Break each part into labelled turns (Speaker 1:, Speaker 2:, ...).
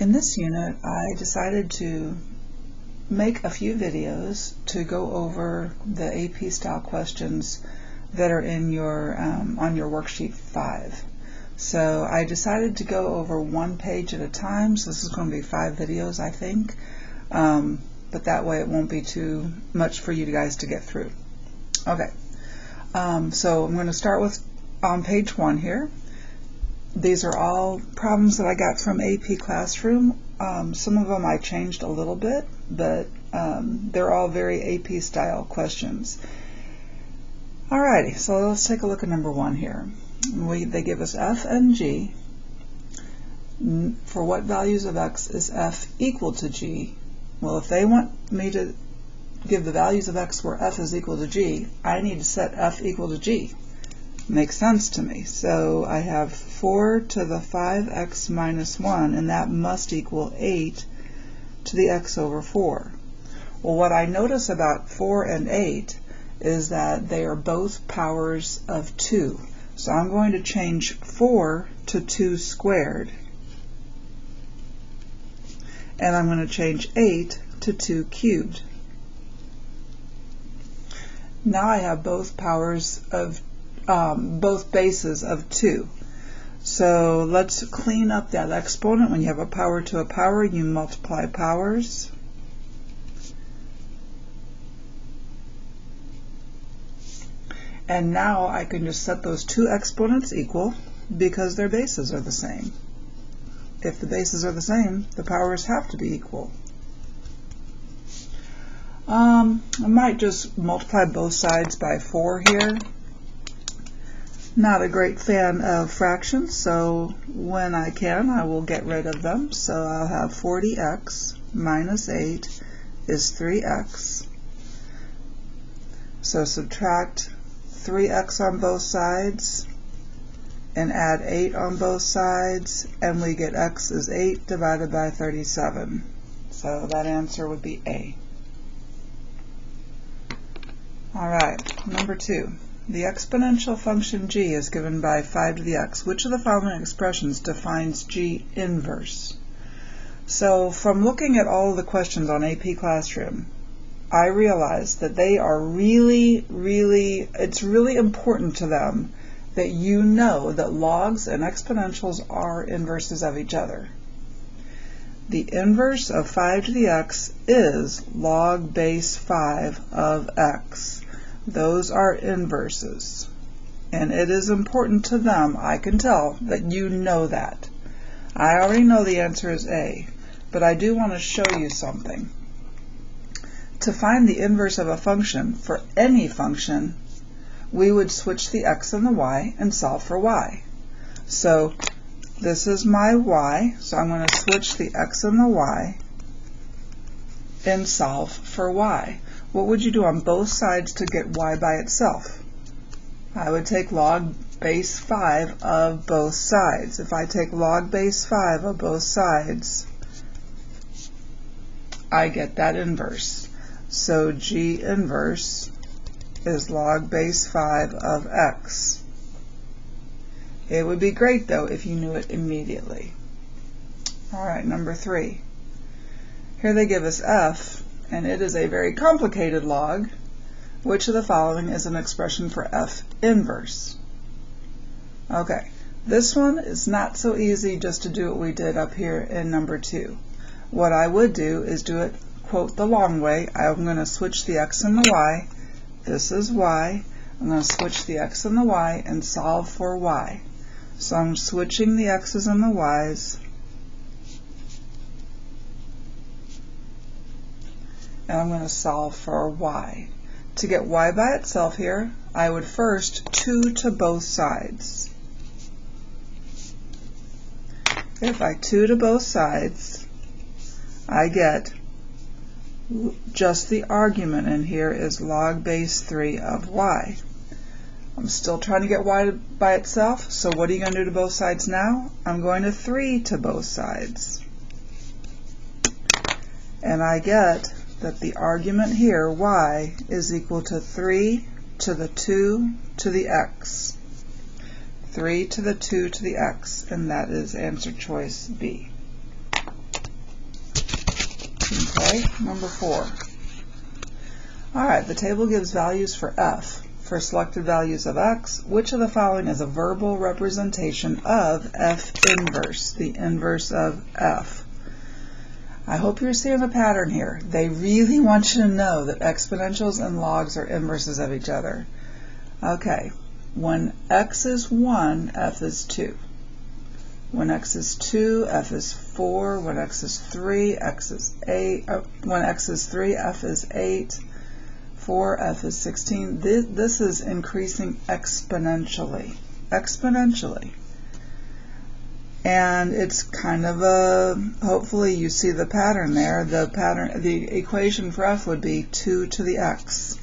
Speaker 1: In this unit, I decided to make a few videos to go over the AP style questions that are in your on your worksheet 5. So I decided to go over one page at a time, so this is going to be 5 videos, I think, but that way it won't be too much for you guys to get through. Okay, so I'm going to start with on page 1 here. These are all problems that I got from AP Classroom. Some of them I changed a little bit, but they're all very AP style questions. Alrighty, so let's take a look at number 1 here. They give us f and g. For what values of x is f equal to g? Well, if they want me to give the values of x where f is equal to g, I need to set f equal to g. Makes sense to me. So I have 4 to the 5x minus 1, and that must equal 8 to the x over 4. Well, what I notice about 4 and 8 is that they are both powers of 2. So I'm going to change 4 to 2 squared, and I'm going to change 8 to 2 cubed. Now I have both powers of both bases of 2. So let's clean up that exponent. When you have a power to a power, you multiply powers. And now I can just set those two exponents equal because their bases are the same. If the bases are the same, the powers have to be equal. I might just multiply both sides by 4 here. Not a great fan of fractions, so when I can, I will get rid of them. So I'll have 40x minus 8 is 3x. So subtract 3x on both sides and add 8 on both sides, and we get x is 8 divided by 37. So that answer would be A. Alright, number 2. The exponential function g is given by 5 to the x. Which of the following expressions defines g inverse? So from looking at all of the questions on AP Classroom, I realized that they are it's really important to them that you know that logs and exponentials are inverses of each other. The inverse of 5 to the x is log base 5 of x. Those are inverses, and it is important to them, I can tell, that you know that. I already know the answer is A, but I do want to show you something. To find the inverse of a function, for any function, we would switch the x and the y and solve for y. So this is my y, so I'm going to switch the x and the y and solve for y. What would you do on both sides to get y by itself? I would take log base 5 of both sides. If I take log base 5 of both sides, I get that inverse. So g inverse is log base 5 of x. It would be great, though, if you knew it immediately. Alright, number 3. Here they give us f, and it is a very complicated log. Which of the following is an expression for f inverse? Okay, this one is not so easy just to do what we did up here in number 2. What I would do is do it, quote, the long way. I'm going to switch the x and the y. This is y. I'm going to switch the x and the y and solve for y. So I'm switching the x's and the y's, and I'm going to solve for y. To get y by itself here, I would first 2 to both sides. If I 2 to both sides, I get just the argument in here is log base 3 of y. I'm still trying to get y by itself, so what are you going to do to both sides now? I'm going to 3 to both sides. And I get that the argument here, y, is equal to 3 to the 2 to the x. 3 to the 2 to the x, and that is answer choice B. Okay, number 4. All right, the table gives values for f. For selected values of x, which of the following is a verbal representation of f inverse, the inverse of f? I hope you're seeing the pattern here. They really want you to know that exponentials and logs are inverses of each other. Okay, when x is 1, f is 2. When x is 2, f is 4. When x is 3, x is 8. When x is 3, f is 8. 4, f is 16. This is increasing exponentially. And it's kind of a, hopefully you see the pattern there. The equation for f would be 2 to the x.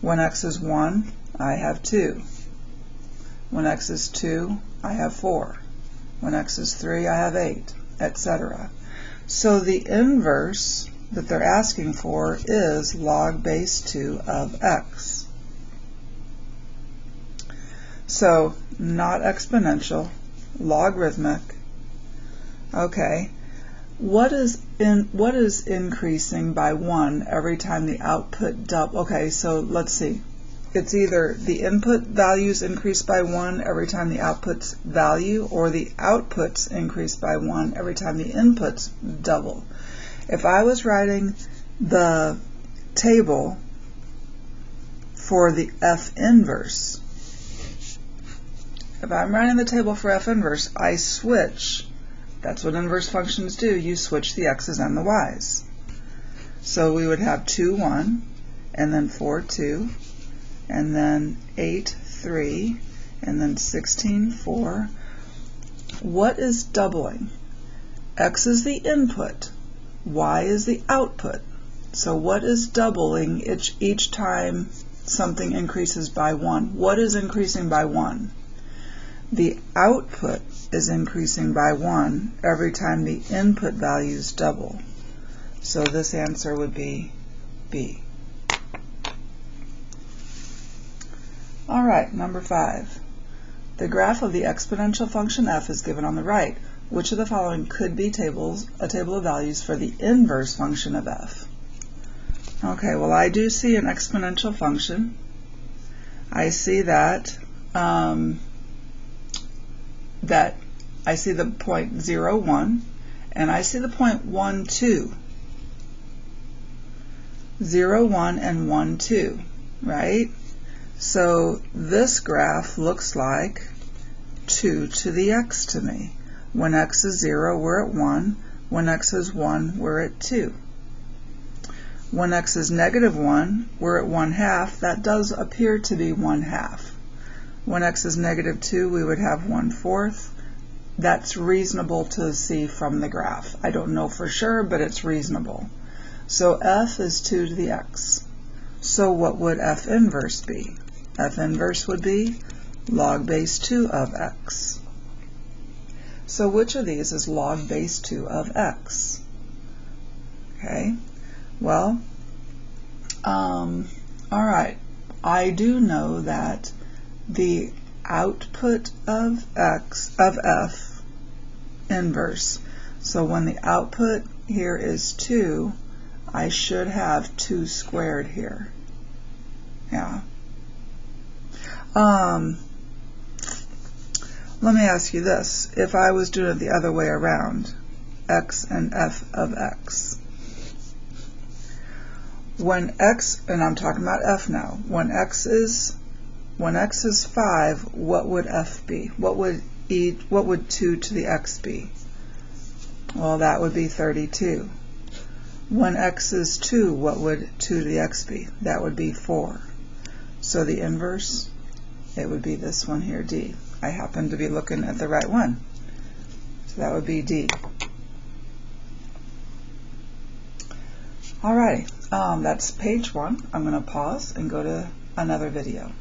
Speaker 1: When x is 1, I have 2. When x is 2, I have 4. When x is 3, I have 8, etc. So the inverse that they're asking for is log base 2 of x. So not exponential, logarithmic. Okay, what is increasing by 1 every time the output double? Okay, so let's see. It's either the input values increase by 1 every time the output's value, or the outputs increase by 1 every time the inputs double. If I was writing the table for the f inverse, if I'm writing the table for f inverse, I switch. That's what inverse functions do. You switch the x's and the y's. So we would have 2, 1, and then 4, 2, and then 8, 3, and then 16, 4. What is doubling? X is the input. Y is the output. So what is doubling each time something increases by 1? What is increasing by 1? The output is increasing by 1 every time the input values double. So this answer would be B. All right, number 5. The graph of the exponential function f is given on the right. Which of the following could be a table of values for the inverse function of f? Okay, well, I do see an exponential function. I see that I see the point 0, 1, and I see the point 1, 2. 0, 1, and 1, 2, right? So this graph looks like 2 to the x to me. When x is 0, we're at 1. When x is 1, we're at 2. When x is negative 1, we're at 1/2. That does appear to be 1/2. When x is negative 2, we would have 1/4. That's reasonable to see from the graph. I don't know for sure, but it's reasonable. So f is 2 to the x. So what would f inverse be? F inverse would be log base 2 of x. So which of these is log base 2 of x? Okay, well, all right. I do know that the output of f inverse. So when the output here is 2, I should have 2 squared here. Yeah. Let me ask you this. If I was doing it the other way around, x and f of x. When x, and I'm talking about f now, when x is 5, what would f be? What would 2 to the x be? Well, that would be 32. When x is 2, what would 2 to the x be? That would be 4. So the inverse, it would be this one here, D. I happen to be looking at the right one. So that would be D. Alrighty, that's page 1. I'm going to pause and go to another video.